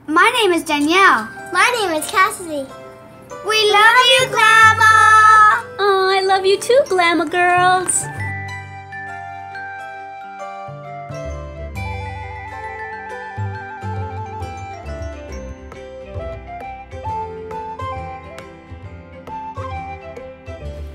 My name is Danielle. My name is Cassidy. We love you, Glama! Oh, I love you too, Glama girls.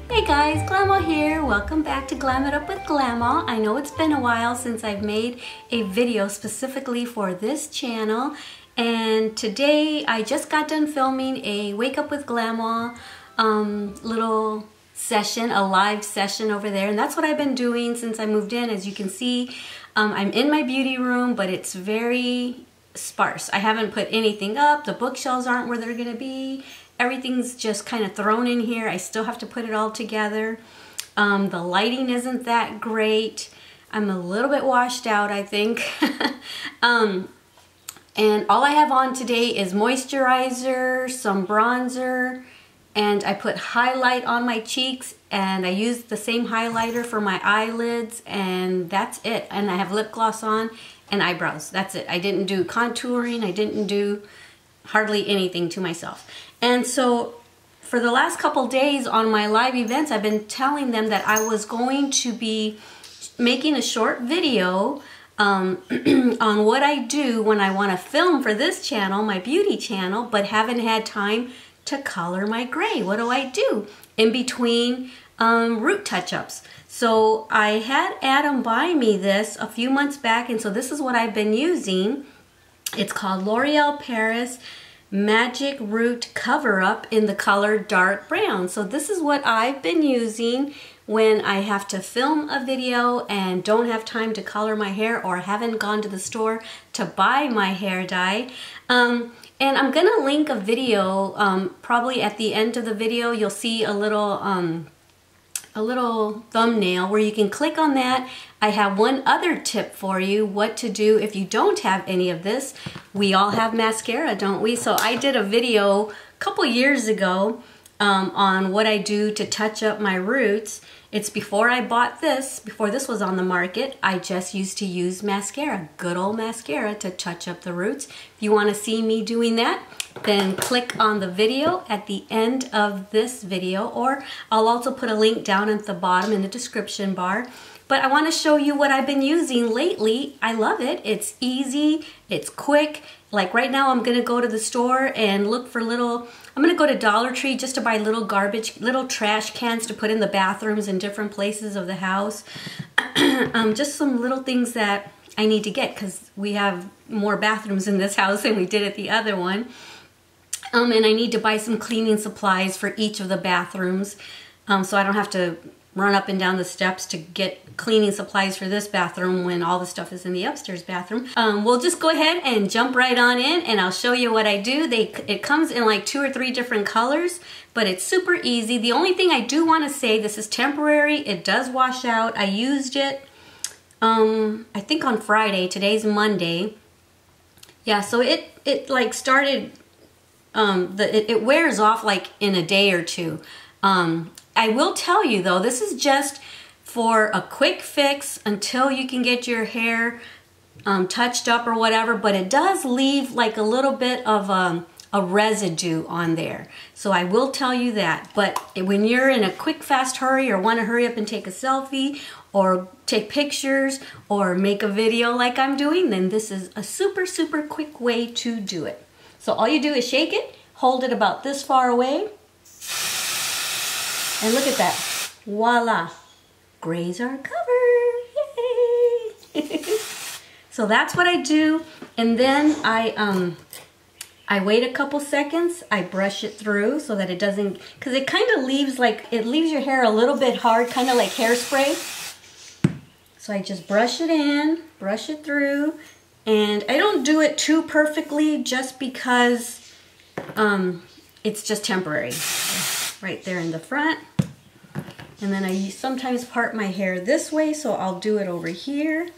Hey guys, Glama here. Welcome back to Glam It Up with Glama. I know it's been a while since I've made a video specifically for this channel, and today I just got done filming a Wake Up with Glama little session, a live session over there, and that's what I've been doing since I moved in. As you can see, I'm in my beauty room, but it's very sparse. I haven't put anything up. The bookshelves aren't where they're gonna be. Everything's just kind of thrown in here. I still have to put it all together. The lighting isn't that great. I'm a little bit washed out, I think. And all I have on today is moisturizer, some bronzer, and I put highlight on my cheeks, and I used the same highlighter for my eyelids, and that's it. And I have lip gloss on and eyebrows. That's it. I didn't do contouring. I didn't do hardly anything to myself. And so for the last couple days on my live events, I've been telling them that I was going to be making a short video on what I do when I want to film for this channel, my beauty channel, but haven't had time to color my gray. What do I do in between root touch-ups? So I had Adam buy me this a few months back, and so this is what I've been using. It's called L'Oreal Paris Magic Root Cover Up in the color dark brown. So this is what I've been using when I have to film a video and don't have time to color my hair or haven't gone to the store to buy my hair dye. And I'm gonna link a video, probably at the end of the video you'll see a little thumbnail where you can click on that. I have one other tip for you, what to do if you don't have any of this. We all have mascara, don't we? So I did a video a couple years ago on what I do to touch up my roots. It's before I bought this, before this was on the market. I just used to use mascara, good old mascara, to touch up the roots. If you want to see me doing that, then click on the video at the end of this video, or I'll also put a link down at the bottom in the description bar. But I want to show you what I've been using lately. I love it. It's easy, it's quick. Like right now I'm gonna go to the store and look for I'm gonna go to Dollar Tree just to buy little trash cans to put in the bathrooms in different places of the house. Just some little things that I need to get because we have more bathrooms in this house than we did at the other one. And I need to buy some cleaning supplies for each of the bathrooms, so I don't have to run up and down the steps to get cleaning supplies for this bathroom when all the stuff is in the upstairs bathroom. We'll just go ahead and jump right on in and I'll show you what I do. It comes in like 2 or 3 different colors, but it's super easy. The only thing I do want to say, this is temporary. It does wash out. I used it, I think on Friday. Today's Monday. Yeah, so it like started, it wears off like in a day or two. I will tell you though, this is just for a quick fix until you can get your hair touched up or whatever, but it does leave like a little bit of a residue on there. So I will tell you that. But when you're in a quick, fast hurry or want to hurry up and take a selfie or take pictures or make a video like I'm doing, then this is a super, super quick way to do it. So all you do is shake it, hold it about this far away, and look at that. Voila. Grays are covered. Yay! So that's what I do. And then I wait a couple seconds. I brush it through so that it doesn't, because it kind of leaves your hair a little bit hard, kind of like hairspray. So I just brush it in, brush it through. And I don't do it too perfectly just because it's just temporary. Right there in the front. And then I sometimes part my hair this way, so I'll do it over here.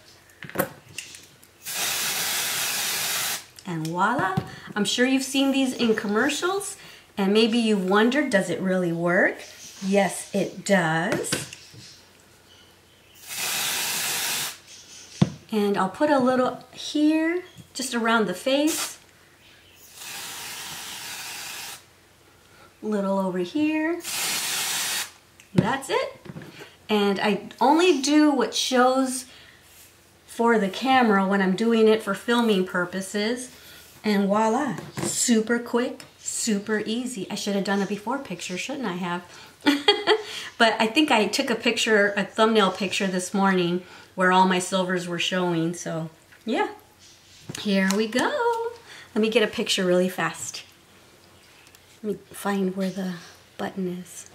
And voila. I'm sure you've seen these in commercials, and maybe you've wondered, does it really work? Yes, it does. And I'll put a little here, just around the face. little over here. That's it. And I only do what shows for the camera when I'm doing it for filming purposes. And voila, super quick, super easy. I should have done a before picture, shouldn't I have? But I think I took a picture, a thumbnail picture this morning where all my silvers were showing. So yeah, here we go. Let me get a picture really fast. Let me find where the button is.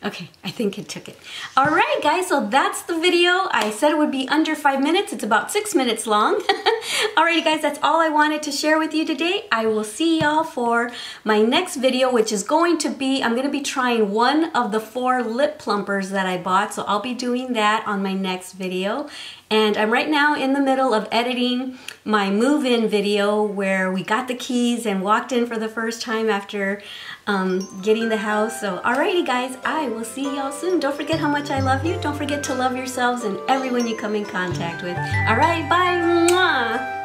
Okay, I think it took it. All right, guys, so that's the video. I said it would be under 5 minutes. It's about 6 minutes long. Alrighty, guys, that's all I wanted to share with you today. I will see y'all for my next video, which is going to be, I'm going to be trying one of the 4 lip plumpers that I bought. So I'll be doing that on my next video. And I'm right now in the middle of editing my move-in video where we got the keys and walked in for the first time after getting the house. So alrighty, guys, I will see y'all soon. Don't forget how much I love you. Don't forget to love yourselves and everyone you come in contact with. Alright, bye. Mwah.